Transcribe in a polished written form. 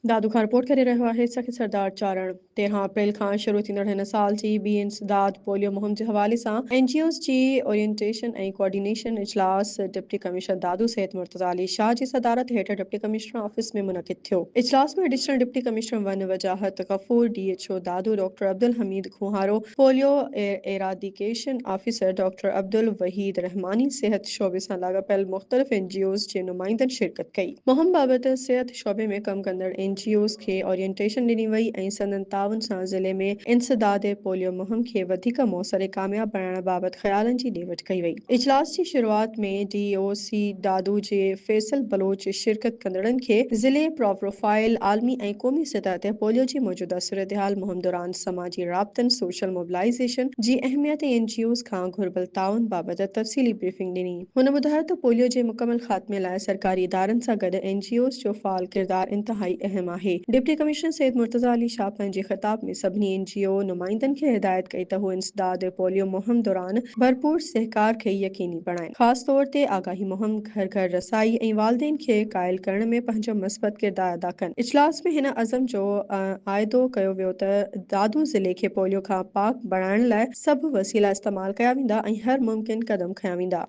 दादू खां रिपोर्ट करे रहियो आहे सखी सरदार चारण। 13 अप्रैल खां शुरू थींदड़ हिन साल जी ॿी इंसदाद पोलियो मुहिम जे हवाले सां NGOs जी ओरिएंटेशन ऐं कोऑर्डिनेशन इजलास डिप्टी कमिश्नर दादू सैयद मुर्तज़ा अली शाह जी सदारत हेठ डिप्टी कमिश्नर ऑफिस में मुनक़िद थियो। इजलास में एडिशनल डिप्टी कमिश्नर वन Wajahat Ghafoor, DHO Dadu doctor Abdul Hameed Khuharo, polio eradication officer doctor Abdul Waheed Rahmani, सेहत शोबे सां लाॻापियल मुख़्तलिफ़ NGOs जे नुमाइंदनि शिरकत कई। मुहिम बाबति सिहत शोबे में कम कंदड़ NGOs खे ओरिएंटेशन ॾिनी वई ऐं संदनि ताउन सां ज़िले में इंसदाद पोलियो मुहिम खे वधीक मौसर ऐं कामयाब बणाइण बाबति ख़्यालनि जी ॾे वठि कई वई। इजलास जी शुरूआत में DOC दादू जे फैसल बलोच शिरकत कंदड़नि खे ज़िले प्रोफाइल, आलमी ऐं क़ौमी सतह ते पोलियो जी मौजूदा सूरतहाल, मुहिम दौरान समाजी राब्तनि, सोशल मोबिलाइज़ेशन जी अहमियत ऐं NGOs खां घुर्बल ताउन बाबति तफ़सीली ब्रीफिंग ॾिनी। हुन ॿुधायो त पोलियो जे मुकमल ख़ात्मे लाइ सरकारी इदारनि सां गॾु NGOs जो फ़ाल किरदार इंतहाई अहम आहे। डिप्टी कमिश्नर सैयद मुर्तज़ा अली शाह पंहिंजे ख़िताब में सभिनी NGO नुमाइंदनि खे हिदायत कई त हू इंसदाद पोलियो मुहिम दौरान भरपूर सहकार खे यकीनी बणाइनि। ख़ासि तौर ते आगाही मुहिम, घर घर रसाई ऐं वालिदैन खे क़ाइल करण में पंहिंजो मस्बत किरदार अदा कनि। इजलास में हिन अज़म जो आइदो कयो वियो त दादू ज़िले खे पोलियो खां पाक बणाइण लाइ सभु वसीला इस्तेमाल कया वेंदा ऐं हर मुमकिन क़दम खंया वेंदा।